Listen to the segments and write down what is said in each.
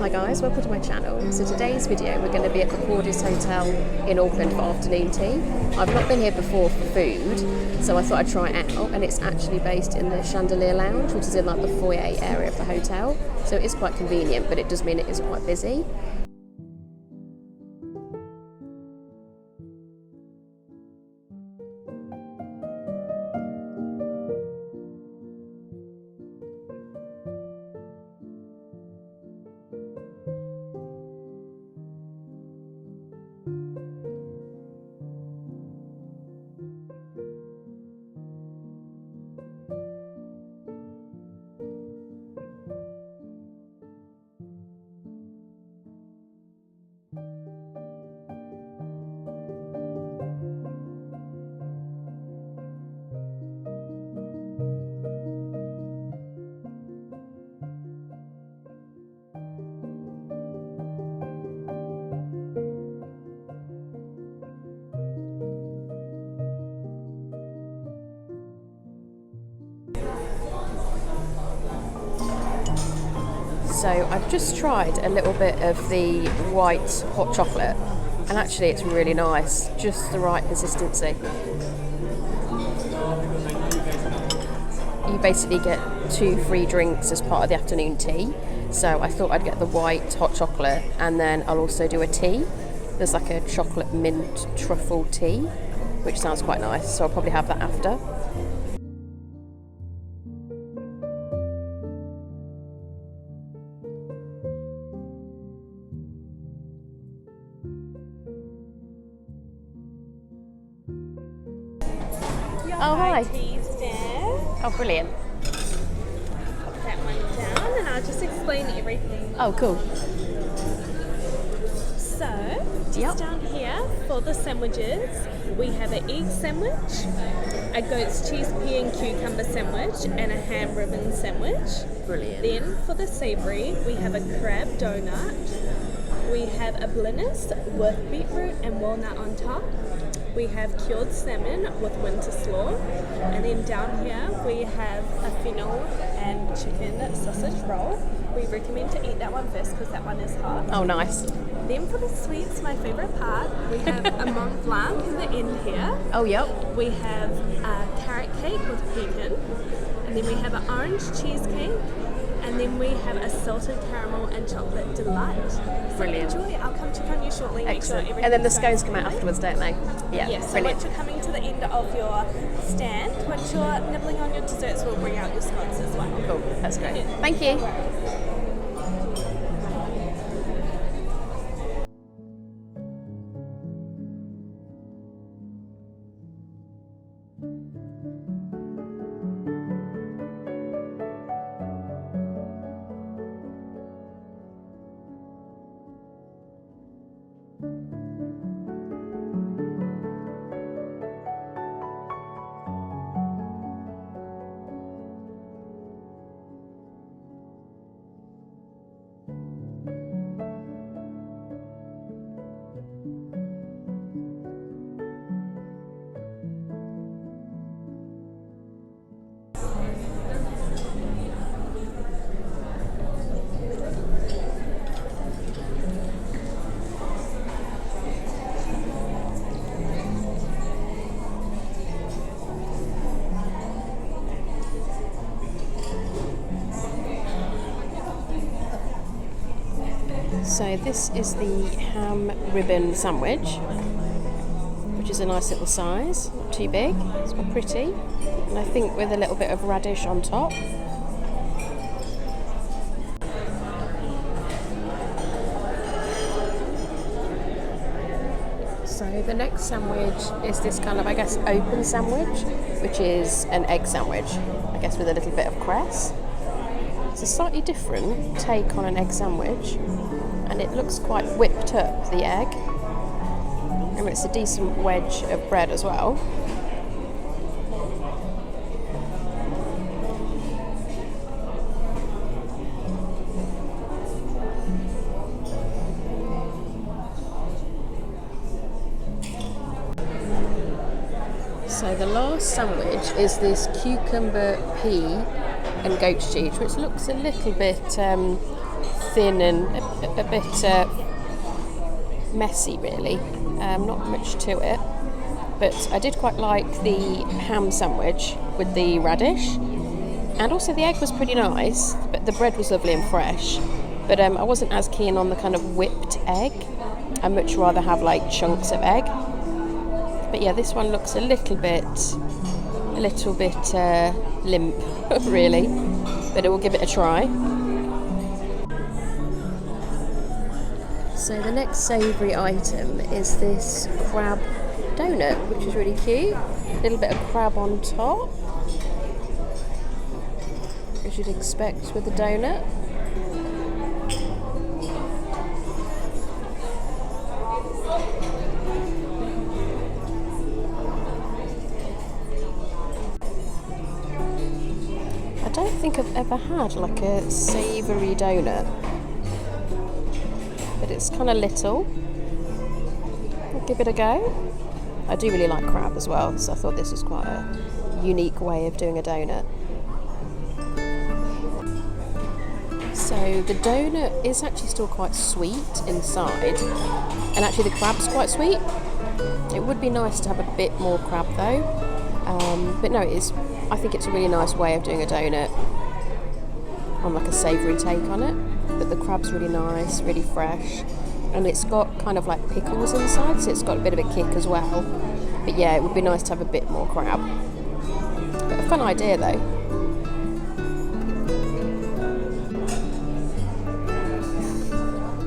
Hi guys, welcome to my channel. So today's video we're going to be at the Cordis Hotel in Auckland for afternoon tea. I've not been here before for food, so I thought I'd try it out, and it's actually based in the Chandelier Lounge, which is in like the foyer area of the hotel. So it is quite convenient, but it does mean it is quite busy. So I've just tried a little bit of the white hot chocolate, and actually it's really nice, just the right consistency. You basically get 2 free drinks as part of the afternoon tea, so I thought I'd get the white hot chocolate, and then I'll also do a tea. There's like a chocolate mint truffle tea, which sounds quite nice, so I'll probably have that after. Oh, hi. Tea's there. Oh, brilliant. Pop that one down and I'll just explain everything. Oh, cool. So, just down here for the sandwiches, we have an egg sandwich, a goat's cheese pea and cucumber sandwich, and a ham ribbon sandwich. Brilliant. Then for the savoury, we have a crab donut. We have a blinis with beetroot and walnut on top. We have cured salmon with winter slaw, and then down here we have a fennel and chicken sausage roll. We recommend to eat that one first because that one is hot. Oh, nice. Then for the sweets, my favourite part, we have a Mont Blanc in the end here. Oh, yep. We have a carrot cake with pecan, and then we have an orange cheesecake, and then we have a salted caramel and chocolate delight. So Brilliant. enjoy. I'll come check on you shortly. Excellent. Make sure And then the everything's scones come out going afterwards, don't they? Yeah, yes, so brilliant. once you're coming to the end of your stand, once you're nibbling on your desserts, we'll bring out your scones as well. Cool, that's great. Thank you. So this is the ham ribbon sandwich, which is a nice little size, not too big, it's quite pretty, and I think with a little bit of radish on top. So the next sandwich is this kind of, I guess, open sandwich, which is an egg sandwich, I guess with a little bit of cress. It's a slightly different take on an egg sandwich, and it looks quite whipped up, the egg. And it's a decent wedge of bread as well. So the last sandwich is this cucumber pea and goat cheese, which looks a little bit thin and a bit messy really, not much to it, but I did quite like the ham sandwich with the radish, and also the egg was pretty nice, but the bread was lovely and fresh, but I wasn't as keen on the kind of whipped egg. I'd much rather have like chunks of egg. But yeah, this one looks a little bit limp really, but it will give it a try. So the next savoury item is this crab donut, which is really cute. A little bit of crab on top, as you'd expect with a donut. I don't think I've ever had like a savoury donut, but it's kind of little. I'll give it a go. I do really like crab as well, so I thought this was quite a unique way of doing a donut. So the donut is actually still quite sweet inside, and actually the crab's quite sweet. It would be nice to have a bit more crab though, but no, I think it's a really nice way of doing a donut on like a savoury take on it. But the crab's really nice, really fresh, and it's got kind of like pickles inside, so it's got a bit of a kick as well. But yeah, it would be nice to have a bit more crab. But a fun idea though.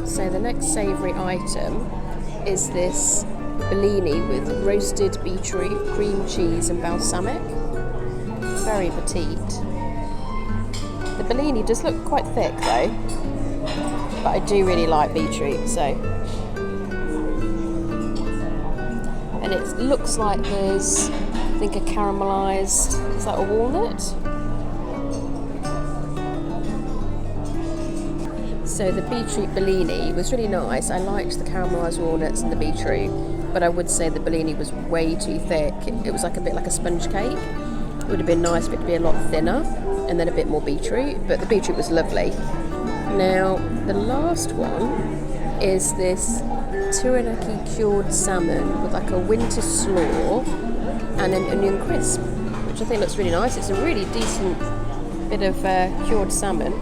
So the next savoury item is this bellini with roasted beetroot, cream cheese and balsamic. Very petite. The bellini does look quite thick though, but I do really like beetroot, so. And it looks like there's, I think, a caramelised, is that a walnut? So the beetroot bellini was really nice. I liked the caramelised walnuts and the beetroot, but I would say the bellini was way too thick. It was like a bit like a sponge cake. It would have been nice for it to be a lot thinner and then a bit more beetroot, but the beetroot was lovely. Now, the last one is this Taranaki cured salmon with like a winter slaw and an onion crisp, which I think looks really nice. It's a really decent bit of cured salmon.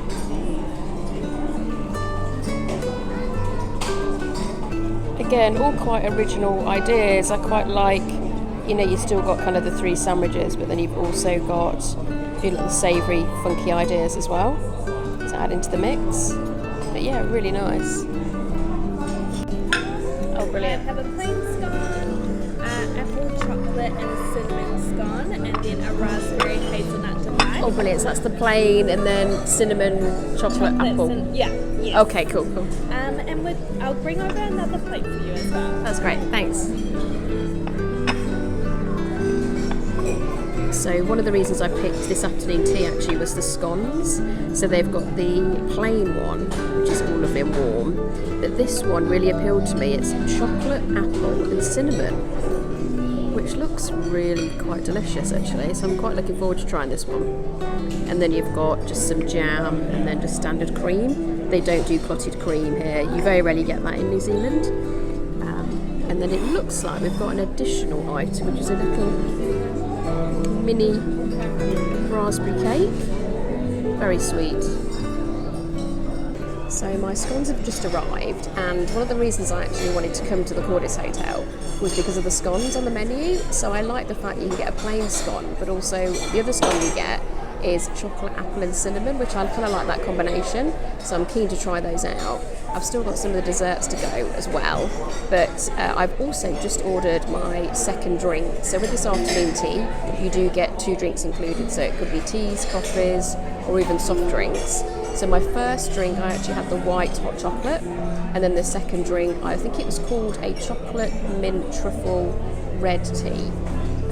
Again, all quite original ideas. I quite like, you know, you've still got kind of the three sandwiches, but then you've also got a few little savoury, funky ideas as well to add into the mix. But yeah, really nice. Oh, brilliant. I have a plain scone, apple chocolate and cinnamon scone, and then a raspberry hazelnut delight. Oh, brilliant. So that's the plain and then cinnamon, chocolate apple. Yeah. Yes. Okay, cool. And I'll bring over another plate for you as well. That's great, thanks. So one of the reasons I picked this afternoon tea actually was the scones. So they've got the plain one, which is all lovely and warm, but this one really appealed to me. It's chocolate, apple and cinnamon, which looks really quite delicious actually, so I'm quite looking forward to trying this one. And then you've got just some jam and then just standard cream. They don't do clotted cream here. You very rarely get that in New Zealand. And then it looks like we've got an additional item, which is a little mini raspberry cake. Very sweet. So my scones have just arrived, and one of the reasons I actually wanted to come to the Cordis Hotel was because of the scones on the menu. So I like the fact you can get a plain scone, but also the other scone you get is chocolate, apple and cinnamon, which I kind of like that combination, so I'm keen to try those out. I've still got some of the desserts to go as well, but I've also just ordered my second drink. So with this afternoon tea, you do get 2 drinks included, so it could be teas, coffees or even soft drinks. So my first drink, I actually had the white hot chocolate, and then the second drink, I think it was called a chocolate mint truffle red tea.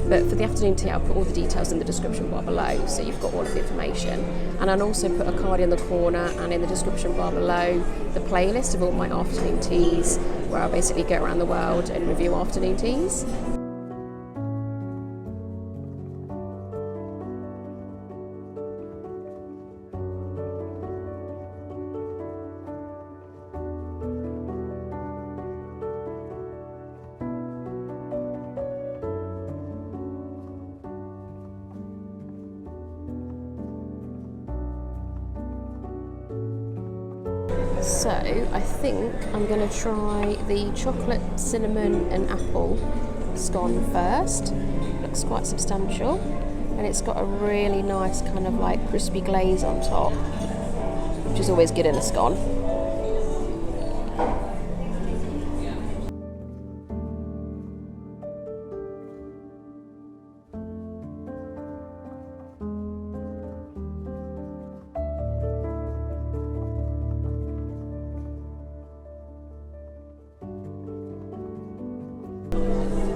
But for the afternoon tea, I'll put all the details in the description bar below, so you've got all of the information. And I'll also put a card in the corner and in the description bar below the playlist of all my afternoon teas, where I basically go around the world and review afternoon teas. So I think I'm going to try the chocolate, cinnamon and apple scone first. Looks quite substantial, and it's got a really nice kind of like crispy glaze on top, which is always good in a scone.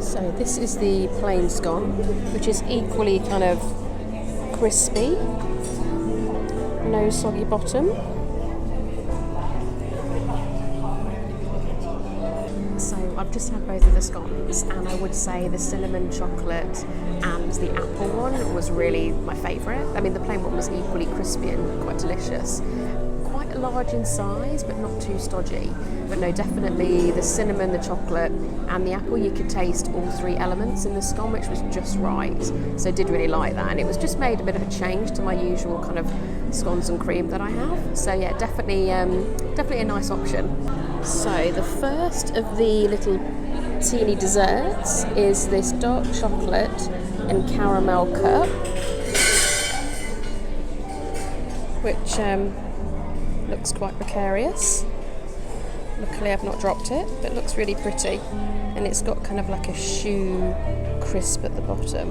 So this is the plain scone, which is equally kind of crispy, no soggy bottom. So I've just had both of the scones, and I would say the cinnamon chocolate and the apple one was really my favourite. I mean, the plain one was equally crispy and quite delicious. Quite large in size, but not too stodgy. But no, definitely the cinnamon, the chocolate and the apple, you could taste all three elements in the scone, which was just right. So I did really like that, and it was just made a bit of a change to my usual kind of scones and cream that I have. So yeah, definitely a nice option. So the first of the little teeny desserts is this dark chocolate and caramel cup, which looks quite precarious. Luckily I've not dropped it, but it looks really pretty, and it's got kind of like a shoe crisp at the bottom.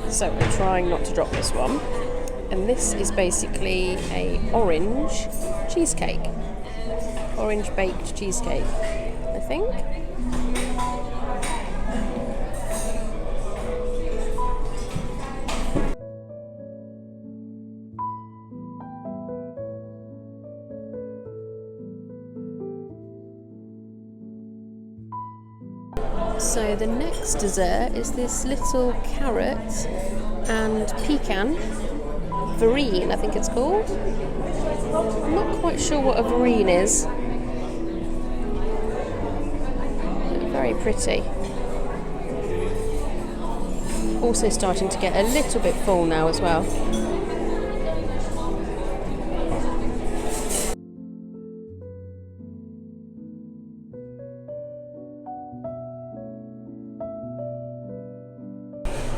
So I'm trying not to drop this one. And this is basically a orange cheesecake. Orange baked cheesecake, I think. So the next dessert is this little carrot and pecan verrine, I think it's called. I'm not quite sure what a verrine is. Very pretty. Also starting to get a little bit full now as well.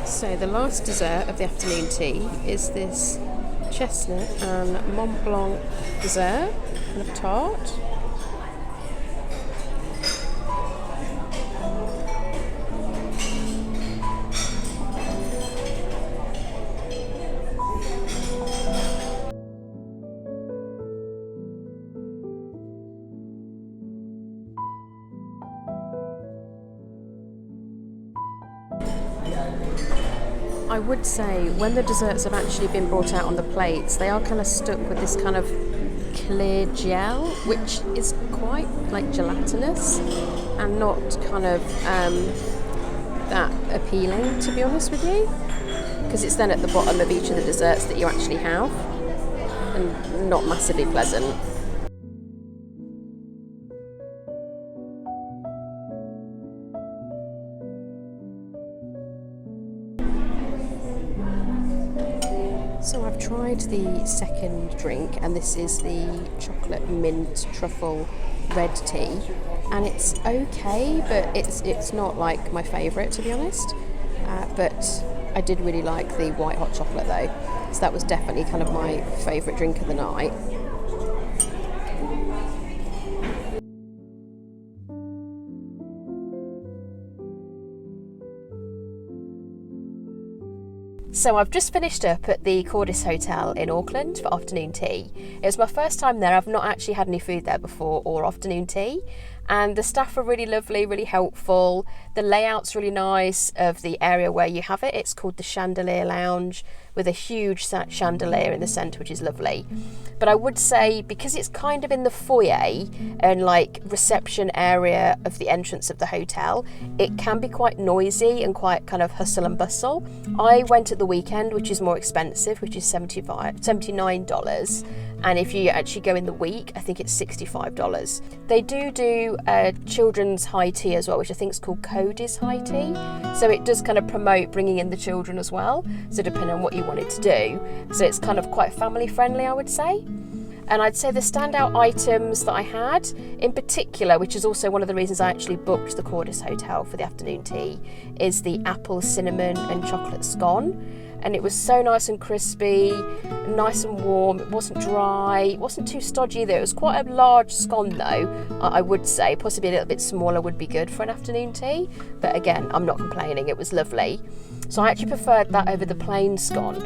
So the last dessert of the afternoon tea is this chestnut and Mont Blanc dessert, kind of tart. I would say when the desserts have actually been brought out on the plates, they are kind of stuck with this kind of clear gel, which is quite like gelatinous and not kind of that appealing, to be honest with you, because it's then at the bottom of each of the desserts that you actually have, and not massively pleasant. So I've tried the second drink, and this is the chocolate mint truffle red tea, and it's okay, but it's not like my favourite, to be honest. But I did really like the white hot chocolate though, so that was definitely kind of my favourite drink of the night. So I've just finished up at the Cordis Hotel in Auckland for afternoon tea. It was my first time there. I've not actually had any food there before or afternoon tea. And the staff are really lovely, really helpful. The layout's really nice of the area where you have it. It's called the Chandelier Lounge, with a huge chandelier in the centre, which is lovely. But I would say, because it's kind of in the foyer and like reception area of the entrance of the hotel, it can be quite noisy and quite kind of hustle and bustle. I went at the weekend, which is more expensive, which is $79. And if you actually go in the week, I think it's $65. They do children's high tea as well, which I think is called Cordis high tea. So it does kind of promote bringing in the children as well. So depending on what you wanted to do. So it's kind of quite family friendly, I would say. And I'd say the standout items that I had in particular, which is also one of the reasons I actually booked the Cordis Hotel for the afternoon tea, is the apple, cinnamon and chocolate scone. And it was so nice and crispy, nice and warm. It wasn't dry, it wasn't too stodgy either. It was quite a large scone though, I would say. Possibly a little bit smaller would be good for an afternoon tea. But again, I'm not complaining, it was lovely. So I actually preferred that over the plain scone.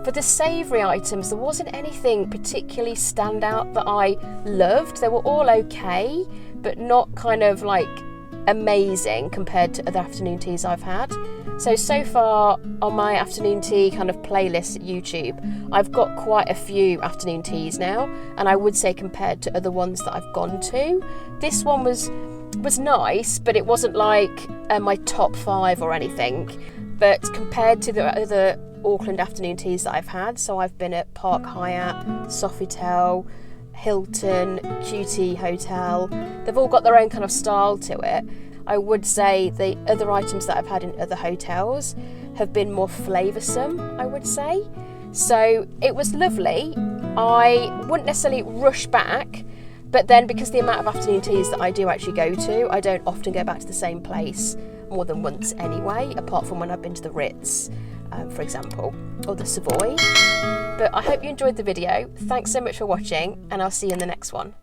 For the savoury items, there wasn't anything particularly standout that I loved. They were all okay, but not kind of like amazing compared to other afternoon teas I've had. So far on my afternoon tea kind of playlist at YouTube, I've got quite a few afternoon teas now, and I would say compared to other ones that I've gone to, this one was nice, but it wasn't like my top 5 or anything. But compared to the other Auckland afternoon teas that I've had, so I've been at Park Hyatt, Sofitel, Hilton, QT Hotel, they've all got their own kind of style to it. I would say the other items that I've had in other hotels have been more flavoursome, I would say. So it was lovely. I wouldn't necessarily rush back, but then because the amount of afternoon teas that I do actually go to, I don't often go back to the same place more than once anyway, apart from when I've been to the Ritz, for example, or the Savoy. But I hope you enjoyed the video. Thanks so much for watching, and I'll see you in the next one.